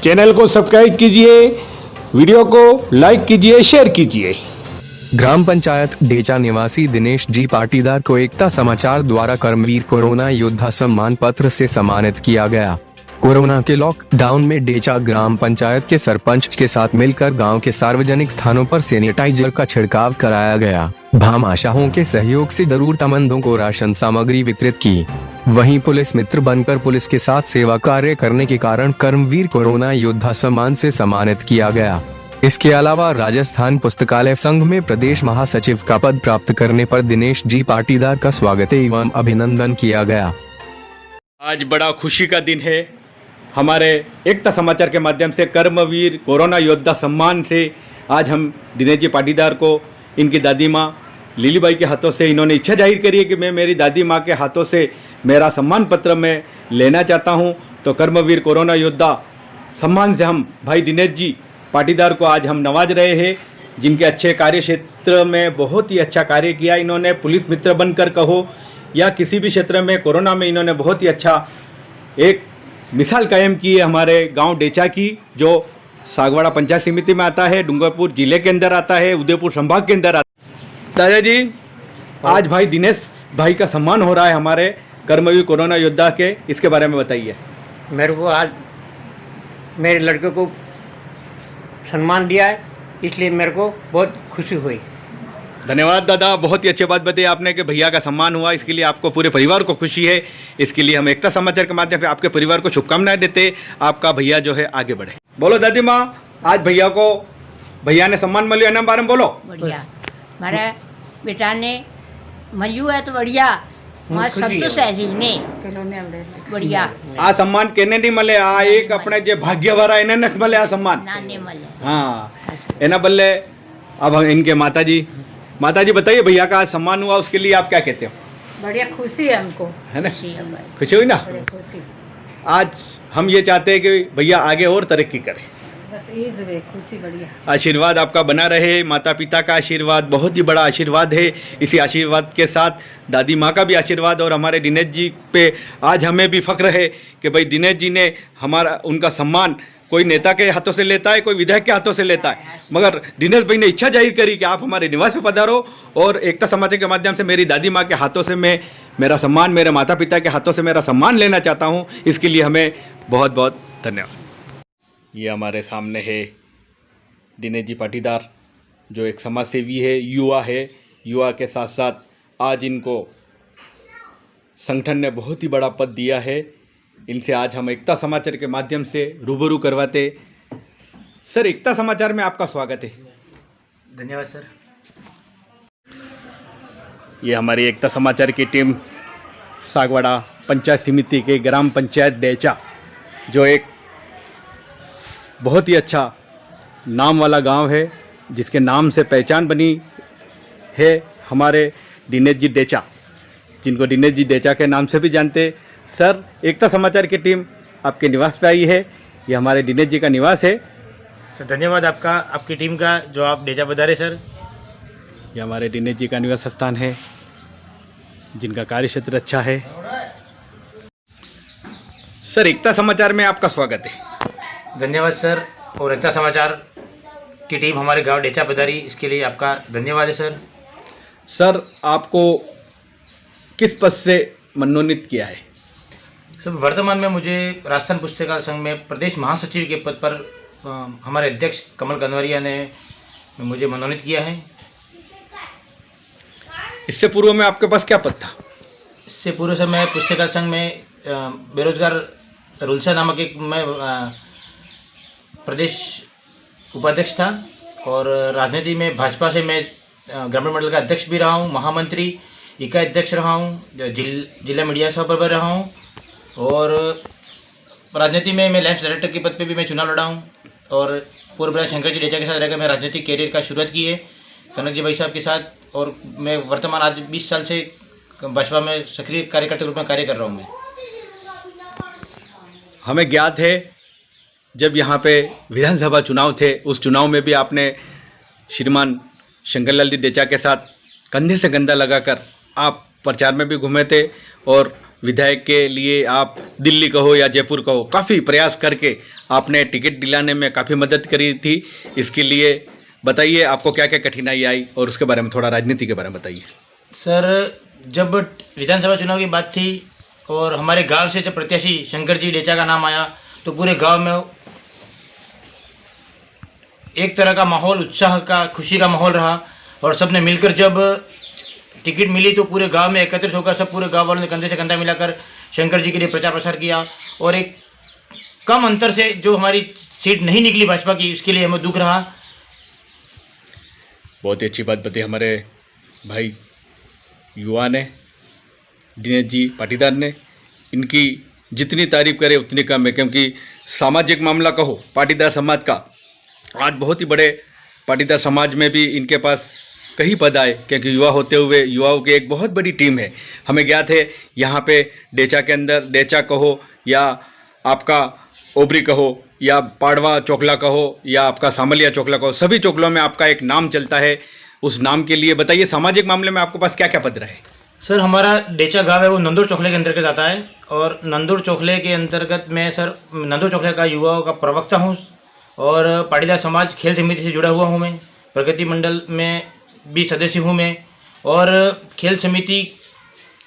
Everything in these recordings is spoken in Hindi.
चैनल को सब्सक्राइब कीजिए, वीडियो को लाइक कीजिए, शेयर कीजिए। ग्राम पंचायत डेचा निवासी दिनेश जी पाटीदार को एकता समाचार द्वारा कर्मवीर कोरोना योद्धा सम्मान पत्र से सम्मानित किया गया। कोरोना के लॉकडाउन में डेचा ग्राम पंचायत के सरपंच के साथ मिलकर गांव के सार्वजनिक स्थानों पर सैनिटाइजर का छिड़काव कराया गया। भामाशाहों के सहयोग से जरूरतमंदों को राशन सामग्री वितरित की। वहीं पुलिस मित्र बनकर पुलिस के साथ सेवा कार्य करने के कारण कर्मवीर कोरोना योद्धा सम्मान से सम्मानित किया गया। इसके अलावा राजस्थान पुस्तकालय संघ में प्रदेश महासचिव का पद प्राप्त करने पर दिनेश जी पाटीदार का स्वागत एवं अभिनंदन किया गया। आज बड़ा खुशी का दिन है। हमारे एकता समाचार के माध्यम से कर्मवीर कोरोना योद्धा सम्मान से आज हम दिनेश जी पाटीदार को इनकी दादी माँ लीलीबाई के हाथों से इन्होंने इच्छा जाहिर करी है कि मैं मेरी दादी माँ के हाथों से मेरा सम्मान पत्र मैं लेना चाहता हूँ। तो कर्मवीर कोरोना योद्धा सम्मान से हम भाई दिनेश जी पाटीदार को आज हम नवाज रहे हैं, जिनके अच्छे कार्य क्षेत्र में बहुत ही अच्छा कार्य किया इन्होंने। पुलिस मित्र बनकर कहो या किसी भी क्षेत्र में कोरोना में इन्होंने बहुत ही अच्छा एक मिसाल कायम की है हमारे गांव डेचा की, जो सागवाड़ा पंचायत समिति में आता है, डूंगरपुर जिले के अंदर आता है, उदयपुर संभाग के अंदर आता है। दादाजी, आज भाई दिनेश भाई का सम्मान हो रहा है हमारे कर्मवीर कोरोना योद्धा के, इसके बारे में बताइए। मेरे को आज मेरे लड़के को सम्मान दिया है, इसलिए मेरे को बहुत खुशी हुई। धन्यवाद दादा, बहुत ही अच्छी बात बताई आपने कि भैया का सम्मान हुआ, इसके लिए आपको पूरे परिवार को खुशी है। इसके लिए हम एकता समाचार के माध्यम से आपके परिवार को शुभकामनाएं देते, आपका भैया जो है आगे बढ़े। बोलो दादी माँ, आज भैया ने सम्मान મળ્યો એના बारे में बोलो। बढ़िया, मारा बेटा ने મળ્યું है तो बढ़िया, मां संतोष है जीवने बढ़िया। आ सम्मान केने नहीं મળે, आ एक अपने जे भाग्यवारा એને न મળે आ सम्मान, नाने મળે। हाँ, एना बल्ले अब इनके माताजी बताइए, भैया का आज सम्मान हुआ, उसके लिए आप क्या कहते हो? बढ़िया खुशी है हमको, है ना, खुशी हुई ना। खुशी। आज हम ये चाहते हैं कि भैया आगे और तरक्की करें, बस ये जो है खुशी। बढ़िया आशीर्वाद आपका बना रहे, माता पिता का आशीर्वाद बहुत ही बड़ा आशीर्वाद है। इसी आशीर्वाद के साथ दादी माँ का भी आशीर्वाद, और हमारे दिनेश जी पे आज हमें भी फख्र है कि भाई दिनेश जी ने उनका सम्मान कोई नेता के हाथों से लेता है, कोई विधायक के हाथों से लेता है, मगर दिनेश भाई ने इच्छा जाहिर करी कि आप हमारे निवास में पधारो, और एकता समाचार के माध्यम से मेरी दादी माँ के हाथों से मैं मेरा सम्मान, मेरे माता पिता के हाथों से मेरा सम्मान लेना चाहता हूँ। इसके लिए हमें बहुत बहुत धन्यवाद। ये हमारे सामने है दिनेश जी पाटीदार, जो एक समाज सेवी है, युवा के साथ साथ आज इनको संगठन ने बहुत ही बड़ा पद दिया है। इनसे आज हम एकता समाचार के माध्यम से रूबरू करवाते। सर, एकता समाचार में आपका स्वागत है। धन्यवाद सर। ये हमारी एकता समाचार की टीम सागवाड़ा पंचायत समिति के ग्राम पंचायत डेचा, जो एक बहुत ही अच्छा नाम वाला गांव है, जिसके नाम से पहचान बनी है हमारे दिनेश जी डेचा, जिनको दिनेश जी डेचा के नाम से भी जानते। सर, एकता समाचार की टीम आपके निवास पे आई है, ये हमारे दिनेश जी का निवास है। सर धन्यवाद आपका, आपकी टीम का, जो आप डेचा पधारे सर। ये हमारे दिनेश जी का निवास स्थान है, जिनका कार्य क्षेत्र अच्छा है। सर, एकता समाचार में आपका स्वागत है। धन्यवाद सर, और एकता समाचार की टीम हमारे गांव डेचा पधारी, इसके लिए आपका धन्यवाद है सर। सर, आपको किस पद से मनोनीत किया है? सर, वर्तमान में मुझे राजस्थान पुस्तकालय संघ में प्रदेश महासचिव के पद पर हमारे अध्यक्ष कमल कनवरिया ने मुझे मनोनीत किया है। इससे पूर्व में आपके पास क्या पद था? इससे पूर्व से मैं पुस्तकालय संघ में बेरोजगार रुलसा नामक एक मैं प्रदेश उपाध्यक्ष था, और राजनीति में भाजपा से मैं ग्रामीण मंडल का अध्यक्ष भी रहा हूँ, महामंत्री, इकाई अध्यक्ष रहा हूँ, जिला मीडिया सभा पर रहा हूँ, और राजनीति में मैं लाइफ डायरेक्टर के पद पे भी मैं चुनाव लड़ा हूँ। और पूर्व प्रधान शंकर जी डेचा के साथ रहकर मैं राजनीतिक कैरियर का शुरुआत की है कनक जी भाई साहब के साथ, और मैं वर्तमान आज 20 साल से भाजपा में सक्रिय कार्यकर्ता के रूप में कार्य कर रहा हूँ। मैं हमें ज्ञात है, जब यहाँ पे विधानसभा चुनाव थे, उस चुनाव में भी आपने श्रीमान शंकरलाल जी डेचा के साथ कंधे से कंधा लगाकर आप प्रचार में भी घूमे थे, और विधायक के लिए आप दिल्ली कहो या जयपुर कहो काफ़ी प्रयास करके आपने टिकट दिलाने में काफ़ी मदद करी थी। इसके लिए बताइए आपको क्या क्या कठिनाई आई और उसके बारे में थोड़ा राजनीति के बारे में बताइए। सर, जब विधानसभा चुनाव की बात थी और हमारे गांव से जब प्रत्याशी शंकर जी डेचा का नाम आया तो पूरे गांव में एक तरह का माहौल, उत्साह का, खुशी का माहौल रहा। और सबने मिलकर जब टिकट मिली तो पूरे गांव में एकत्रित होकर सब पूरे गांव वालों ने कंधे से कंधा मिलाकर शंकर जी के लिए प्रचार प्रसार किया। और एक कम अंतर से जो हमारी सीट नहीं निकली भाजपा की, उसके लिए हमें दुख रहा। बहुत ही अच्छी बात बताई हमारे भाई युवा ने, दिनेश जी पाटीदार ने। इनकी जितनी तारीफ करे उतनी कम है, क्योंकि सामाजिक मामला कहो पाटीदार समाज का, आज बहुत ही बड़े पाटीदार समाज में भी इनके पास कई पद आए, क्योंकि युवा होते हुए युवाओं की एक बहुत बड़ी टीम है। हमें ज्ञात है यहाँ पे डेचा के अंदर, डेचा कहो या आपका ओबरी कहो या पाड़वा चोकला कहो या आपका सामलिया चोकला कहो, सभी चोकलों में आपका एक नाम चलता है। उस नाम के लिए बताइए, सामाजिक मामले में आपके पास क्या क्या पद रहे? सर, हमारा डेचा गांव है वो नंदुर चोखले के अंतर्गत आता है। और नंदुर चोखले के अंतर्गत मैं सर नंदुर चोखले का युवाओं का प्रवक्ता हूँ और पाटीदार समाज खेल समिति से जुड़ा हुआ हूँ। मैं प्रगति मंडल में भी सदस्य हूँ मैं। और खेल समिति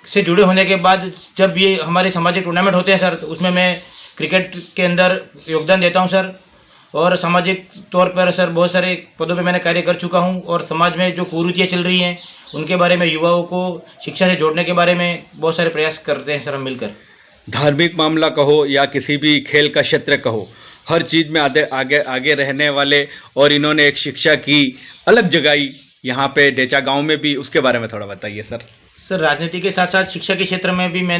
से जुड़े होने के बाद जब ये हमारे सामाजिक टूर्नामेंट होते हैं सर, तो उसमें मैं क्रिकेट के अंदर योगदान देता हूँ सर। और सामाजिक तौर पर सर बहुत सारे पदों पे मैंने कार्य कर चुका हूँ। और समाज में जो कुरीतियाँ चल रही हैं उनके बारे में, युवाओं को शिक्षा से जोड़ने के बारे में बहुत सारे प्रयास करते हैं सर हम मिलकर। धार्मिक मामला कहो या किसी भी खेल का क्षेत्र कहो, हर चीज़ में आगे रहने वाले, और इन्होंने एक शिक्षा की अलग जगाई यहाँ पे डेचा गांव में भी, उसके बारे में थोड़ा बताइए सर। सर, राजनीति के साथ साथ शिक्षा के क्षेत्र में भी मैं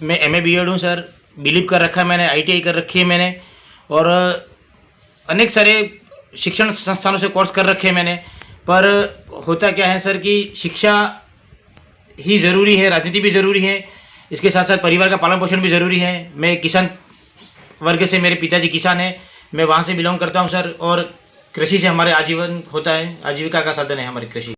MA BEd हूँ सर, बिलीव कर रखा है मैंने, ITI कर रखी है मैंने। और अनेक सारे शिक्षण संस्थानों से कोर्स कर रखे हैं मैंने। पर होता क्या है सर कि शिक्षा ही ज़रूरी है, राजनीति भी ज़रूरी है, इसके साथ साथ परिवार का पालन पोषण भी ज़रूरी है। मैं किसान वर्ग से, मेरे पिताजी किसान हैं, मैं वहाँ से बिलोंग करता हूँ सर। और कृषि से हमारे आजीवन होता है, आजीविका का साधन है हमारी कृषि।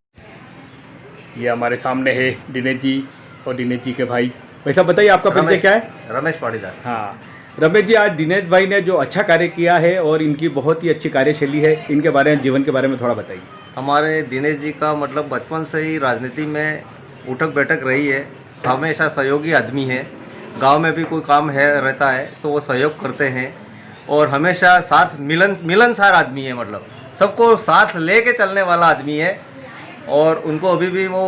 ये हमारे सामने है दिनेश जी और दिनेश जी के भाई। वैसा बताइए आपका परिचय क्या है? रमेश पाटीदार। हाँ रमेश जी, आज दिनेश भाई ने जो अच्छा कार्य किया है और इनकी बहुत ही अच्छी कार्यशैली है, इनके बारे में, जीवन के बारे में थोड़ा बताइए। हमारे दिनेश जी का मतलब बचपन से ही राजनीति में उठक बैठक रही है, हमेशा सहयोगी आदमी है। गांव में भी कोई काम है रहता है तो वो सहयोग करते हैं और हमेशा साथ मिलनसार आदमी है, मतलब सबको साथ लेके चलने वाला आदमी है। और उनको अभी भी वो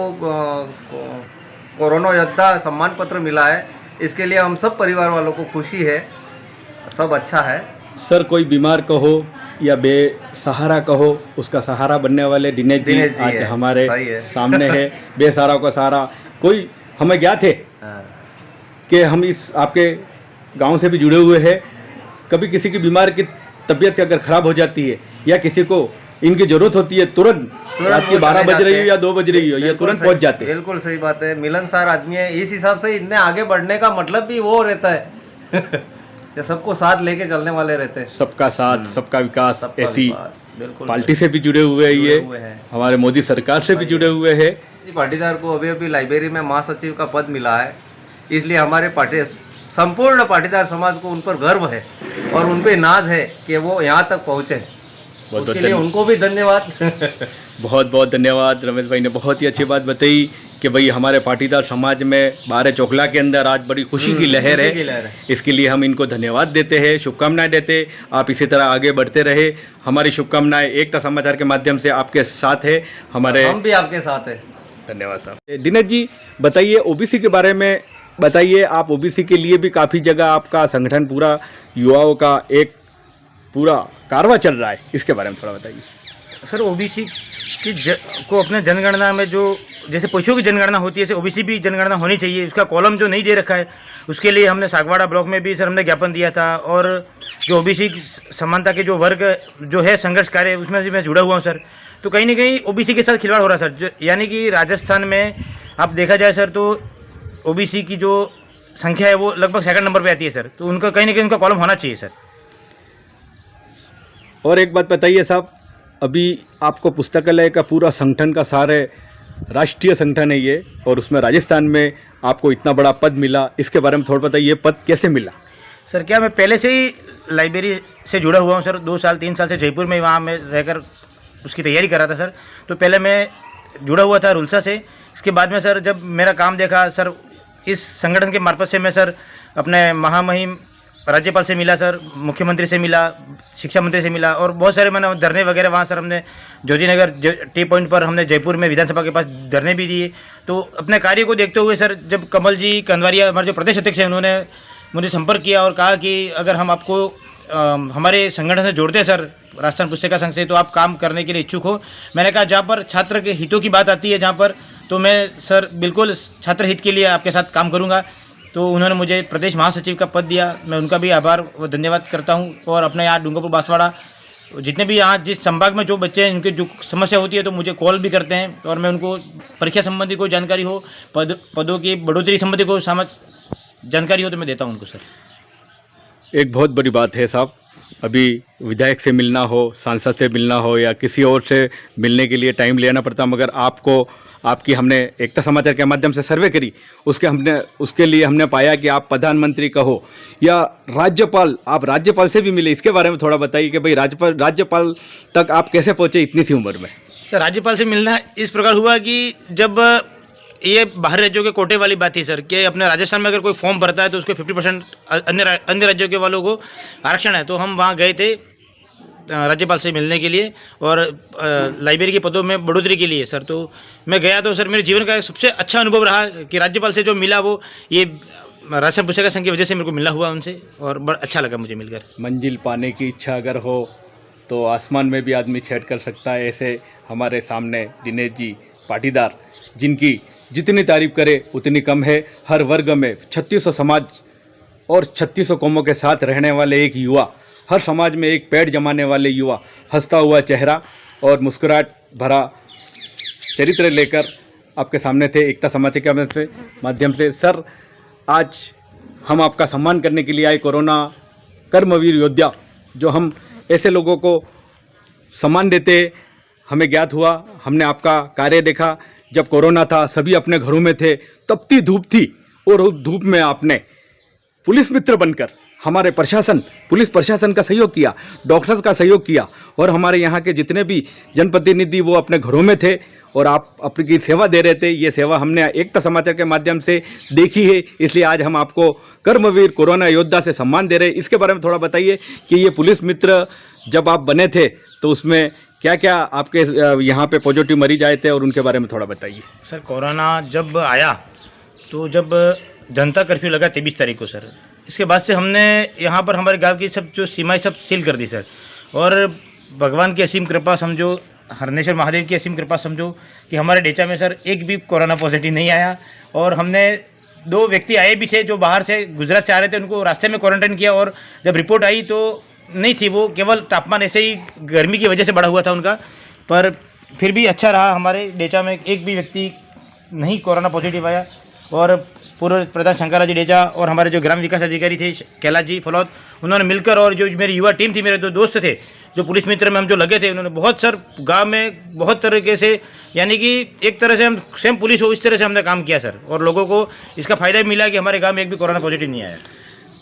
कोरोना योद्धा सम्मान पत्र मिला है, इसके लिए हम सब परिवार वालों को खुशी है, सब अच्छा है। सर, कोई बीमार कहो या बेसहारा कहो, उसका सहारा बनने वाले दिनेश जी आज हमारे सामने है। बेसहारा का सहारा, कोई हमें ज्ञात है कि हम इस आपके गांव से भी जुड़े हुए हैं। कभी किसी की बीमार की तबीयत अगर खराब हो जाती है या किसी को इनकी जरूरत होती है, तुरंत रात के 12 बज रही हो या 2 बज रही हो, ये तुरंत पहुंच जाते हैं। बिल्कुल सही बात है, मिलनसार आदमी है। इस हिसाब से इतने आगे बढ़ने का मतलब भी वो रहता है कि सबको साथ लेके चलने वाले रहते हैं। सबका साथ, सबका विकास, ऐसी बिल्कुल पार्टी से भी जुड़े हुए हैं, ये हमारे मोदी सरकार से भी जुड़े हुए हैं। पाटीदार को अभी लाइब्रेरी में महासचिव का पद मिला है, इसलिए हमारे संपूर्ण पाटीदार समाज को उन पर गर्व है और उन पे नाज है कि वो यहाँ तक पहुँचे। उसके लिए उनको भी धन्यवाद। बहुत बहुत धन्यवाद। रमेश भाई ने बहुत ही अच्छी बात बताई कि भाई हमारे पाटीदार समाज में बारे चोखला के अंदर आज बड़ी खुशी की लहर है। इसके लिए हम इनको धन्यवाद देते हैं, शुभकामनाएं देते। आप इसी तरह आगे बढ़ते रहे। हमारी शुभकामनाएं एकता समाचार के माध्यम से आपके साथ है, हम भी आपके साथ है। धन्यवाद साहब। दिनेश जी, बताइए ओबीसी के बारे में बताइए। आप ओबीसी के लिए भी काफ़ी जगह आपका संगठन, पूरा युवाओं का एक पूरा कारवा चल रहा है, इसके बारे में थोड़ा बताइए। सर, ओबीसी की को अपने जनगणना में जो जैसे पशुओं की जनगणना होती है, ऐसे ओबीसी भी जनगणना होनी चाहिए। उसका कॉलम जो नहीं दे रखा है, उसके लिए हमने सागवाड़ा ब्लॉक में भी सर हमने ज्ञापन दिया था। और जो ओबीसी समानता के जो वर्ग जो है संघर्ष कार्य, उसमें भी मैं जुड़ा हुआ हूँ सर। तो कहीं ना कहीं ओबीसी के साथ खिलवाड़ हो रहा है सर। यानी कि राजस्थान में आप देखा जाए सर तो ओबीसी की जो संख्या है वो लगभग 2nd नंबर पे आती है सर। तो उनका कहीं ना कहीं उनका कॉलम होना चाहिए सर। और एक बात बताइए साहब, अभी आपको पुस्तकालय का पूरा संगठन का सारे राष्ट्रीय संगठन है ये, और उसमें राजस्थान में आपको इतना बड़ा पद मिला, इसके बारे में थोड़ा बताइए, ये पद कैसे मिला? सर क्या मैं पहले से ही लाइब्रेरी से जुड़ा हुआ हूँ सर, 2 साल 3 साल से जयपुर में वहाँ मैं रहकर उसकी तैयारी कर रहा था सर। तो पहले मैं जुड़ा हुआ था रुलसा से। इसके बाद में सर जब मेरा काम देखा सर, इस संगठन के मार्फत से मैं सर अपने महामहिम राज्यपाल से मिला सर, मुख्यमंत्री से मिला, शिक्षा मंत्री से मिला, और बहुत सारे मैंने धरने वगैरह वहाँ सर हमने ज्योतिनगर टी पॉइंट पर हमने जयपुर में विधानसभा के पास धरने भी दिए। तो अपने कार्य को देखते हुए सर जब कमल जी कंदवारिया हमारे जो प्रदेश अध्यक्ष हैं उन्होंने मुझे संपर्क किया और कहा कि अगर हम आपको हमारे संगठन से जोड़ते हैं सर, राजस्थान पुस्तिका संघ से, तो आप काम करने के लिए इच्छुक हो। मैंने कहा जहाँ पर छात्र के हितों की बात आती है जहाँ पर, तो मैं सर बिल्कुल छात्र हित के लिए आपके साथ काम करूँगा। तो उन्होंने मुझे प्रदेश महासचिव का पद दिया, मैं उनका भी आभार व धन्यवाद करता हूँ। और अपने यहाँ डूंगरपुर बांसवाड़ा जितने भी यहाँ जिस संभाग में जो बच्चे हैं उनकी जो समस्या होती है तो मुझे कॉल भी करते हैं, और मैं उनको परीक्षा संबंधी कोई जानकारी हो, पदों की बढ़ोतरी संबंधी कोई जानकारी हो तो मैं देता हूँ उनको सर। एक बहुत बड़ी बात है साहब, अभी विधायक से मिलना हो, सांसद से मिलना हो या किसी और से मिलने के लिए टाइम लेना पड़ता, मगर आपकी हमने एकता समाचार के माध्यम से सर्वे करी, उसके लिए हमने पाया कि आप प्रधानमंत्री कहो या राज्यपाल, आप राज्यपाल से भी मिले। इसके बारे में थोड़ा बताइए कि भाई राज्यपाल तक आप कैसे पहुँचे इतनी सी उम्र में? सर राज्यपाल से मिलना इस प्रकार हुआ कि जब ये बाहर राज्यों के कोटे वाली बात थी सर, कि अपने राजस्थान में अगर कोई फॉर्म भरता है तो उसको 50% अन्य राज्यों के वालों को आरक्षण है। तो हम वहाँ गए थे राज्यपाल से मिलने के लिए और लाइब्रेरी के पदों में बढ़ोतरी के लिए सर। तो मैं गया तो सर मेरे जीवन का सबसे अच्छा अनुभव रहा कि राज्यपाल से जो मिला वो ये राजस्थान पुस्तक संघ की वजह से मेरे को मिला हुआ उनसे, और बड़ा अच्छा लगा मुझे मिलकर। मंजिल पाने की इच्छा अगर हो तो आसमान में भी आदमी छेड़ कर सकता है, ऐसे हमारे सामने दिनेश जी पाटीदार, जिनकी जितनी तारीफ करे उतनी कम है। हर वर्ग में 3600 समाज और 3600 कौमों के साथ रहने वाले एक युवा, हर समाज में एक पेड़ जमाने वाले युवा, हंसता हुआ चेहरा और मुस्कुराहट भरा चरित्र लेकर आपके सामने थे एकता समाचार के माध्यम से। सर आज हम आपका सम्मान करने के लिए आए, कोरोना कर्मवीर योद्धा, जो हम ऐसे लोगों को सम्मान देते हमें ज्ञात हुआ। हमने आपका कार्य देखा, जब कोरोना था सभी अपने घरों में थे, तपती धूप थी, और उस धूप में आपने पुलिस मित्र बनकर हमारे पुलिस प्रशासन का सहयोग किया, डॉक्टर्स का सहयोग किया, और हमारे यहाँ के जितने भी जनप्रतिनिधि वो अपने घरों में थे और आप अपनी सेवा दे रहे थे। ये सेवा हमने एकता समाचार के माध्यम से देखी है, इसलिए आज हम आपको कर्मवीर कोरोना योद्धा से सम्मान दे रहे हैं। इसके बारे में थोड़ा बताइए कि ये पुलिस मित्र जब आप बने थे तो उसमें क्या क्या आपके यहाँ पे पॉजिटिव मरीज आए थे, और उनके बारे में थोड़ा बताइए। सर कोरोना जब आया तो जब जनता कर्फ्यू लगा 23 तारीख को सर, इसके बाद से हमने यहाँ पर हमारे गांव की सब जो सीमाएं सब सील कर दी सर। और भगवान की असीम कृपा समझो, हरनेश्वर महादेव की असीम कृपा समझो कि हमारे डेचा में सर एक भी कोरोना पॉजिटिव नहीं आया। और हमने 2 व्यक्ति आए भी थे जो बाहर से गुजरात से आ रहे थे, उनको रास्ते में क्वारंटाइन किया, और जब रिपोर्ट आई तो नहीं थी, वो केवल तापमान ऐसे ही गर्मी की वजह से बढ़ा हुआ था उनका, पर फिर भी अच्छा रहा। हमारे डेचा में एक भी व्यक्ति नहीं कोरोना पॉजिटिव आया। और पूर्व प्रधान शंकराजी डेचा और हमारे जो ग्राम विकास अधिकारी थे कैलाश जी फलौद, उन्होंने मिलकर, और जो मेरी युवा टीम थी, मेरे 2 दोस्त थे जो पुलिस मित्र में हम जो लगे थे, उन्होंने बहुत सर गांव में बहुत तरीके से, यानी कि एक तरह से हम सेम पुलिस हो इस तरह से हमने काम किया सर, और लोगों को इसका फायदा भी मिला कि हमारे गांव में एक भी कोरोना पॉजिटिव नहीं आया।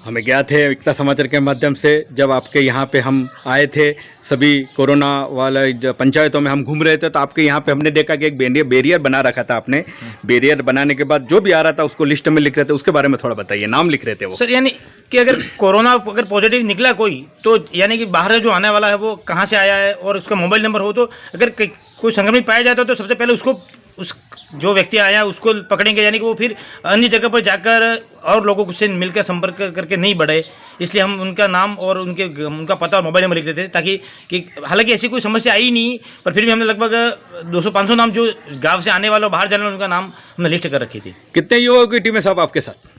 हमें ज्ञात है एकता समाचार के माध्यम से जब आपके यहाँ पे हम आए थे, सभी कोरोना वाले पंचायतों में हम घूम रहे थे, तो आपके यहाँ पे हमने देखा कि एक बैरियर बना रखा था आपने। बैरियर बनाने के बाद जो भी आ रहा था उसको लिस्ट में लिख रहे थे, उसके बारे में थोड़ा बताइए, नाम लिख रहे थे वो। सर यानी कि अगर कोरोना अगर पॉजिटिव निकला कोई, तो यानी कि बाहर से जो आने वाला है वो कहाँ से आया है और उसका मोबाइल नंबर हो, तो अगर कोई संक्रमित पाया जाता है तो सबसे पहले उसको उस जो व्यक्ति आया उसको पकड़ेंगे, यानी कि वो फिर अन्य जगह पर जाकर और लोगों से मिलकर संपर्क करके नहीं बढ़े। इसलिए हम उनका नाम और उनका पता और मोबाइल नंबर लिख देते थे, ताकि कि हालांकि ऐसी कोई समस्या आई नहीं, पर फिर भी हमने लगभग 200-500 नाम जो गांव से आने वाले बाहर जाने वाले उनका नाम हमने लिस्ट कर रखी थी। कितने युवाओं की टीम है साहब आपके साथ?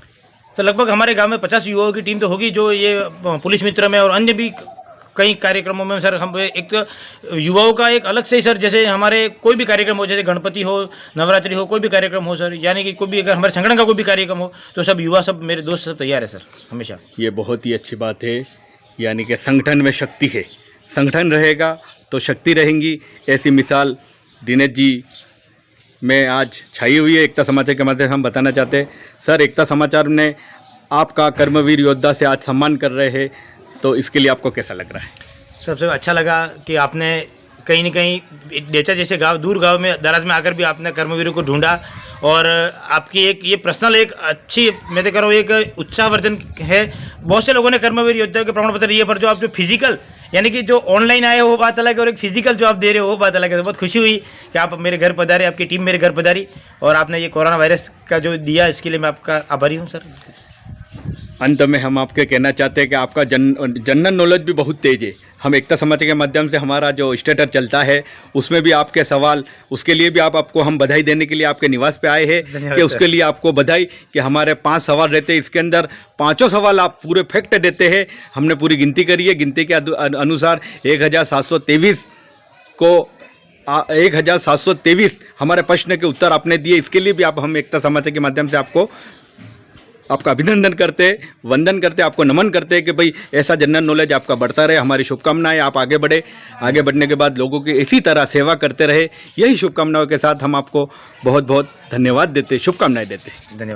तो लगभग हमारे गाँव में 50 युवाओं की टीम तो होगी, जो ये पुलिस मित्र में और अन्य भी कई कार्यक्रमों में सर हम एक युवाओं का एक अलग से ही सर, जैसे हमारे कोई भी कार्यक्रम हो, जैसे गणपति हो, नवरात्रि हो, कोई भी कार्यक्रम हो सर, यानी कि कोई भी अगर हमारे संगठन का कोई भी कार्यक्रम हो तो सब युवा, सब मेरे दोस्त सब तैयार है सर हमेशा। ये बहुत ही अच्छी बात है, यानी कि संगठन में शक्ति है, संगठन रहेगा तो शक्ति रहेंगी। ऐसी मिसाल दिनेश जी में आज छाई हुई है। एकता समाचार के माध्यम से हम बताना चाहते हैं सर, एकता समाचार ने आपका कर्मवीर योद्धा से आज सम्मान कर रहे हैं, तो इसके लिए आपको कैसा लग रहा है? सबसे अच्छा लगा कि आपने कहीं न कहीं डेचा जैसे गांव, दूर गांव में, दराज में आकर भी आपने कर्मवीरों को ढूंढा और आपकी एक ये पर्सनल एक अच्छी, मैं तो कह रहा हूँ, एक उत्साहवर्धन है। बहुत से लोगों ने कर्मवीर योद्धा के प्रमाण पत्र दिए, पर जो आप जो फिजिकल यानी कि जो ऑनलाइन आए हो वो बात अलग है, और एक फिजिकल जो आप दे रहे हो वो बात अलग है। तो बहुत खुशी हुई कि आप मेरे घर पधारे, आपकी टीम मेरे घर पधारी और आपने ये कोरोना वायरस का जो दिया, इसके लिए मैं आपका आभारी हूँ सर। अंत में हम आपके कहना चाहते हैं कि आपका जनरल नॉलेज भी बहुत तेज है। हम एकता समाचार के माध्यम से हमारा जो स्टेटस चलता है उसमें भी आपके सवाल, उसके लिए भी आपको हम बधाई देने के लिए आपके निवास पे आए हैं कि उसके लिए आपको बधाई कि हमारे 5 सवाल रहते हैं, इसके अंदर 5 सवाल आप पूरे फैक्ट देते हैं। हमने पूरी गिनती करी है, गिनती के अनुसार 1723 को 1723 हमारे प्रश्न के उत्तर आपने दिए। इसके लिए भी आप हम एकता समाचार के माध्यम से आपका अभिनंदन करते, वंदन करते, आपको नमन करते हैं कि भाई ऐसा जनरल नॉलेज आपका बढ़ता रहे। हमारी शुभकामनाएं, आप आगे बढ़े, आगे बढ़ने के बाद लोगों की इसी तरह सेवा करते रहे। यही शुभकामनाओं के साथ हम आपको बहुत बहुत धन्यवाद देते, शुभकामनाएं देते। धन्यवाद।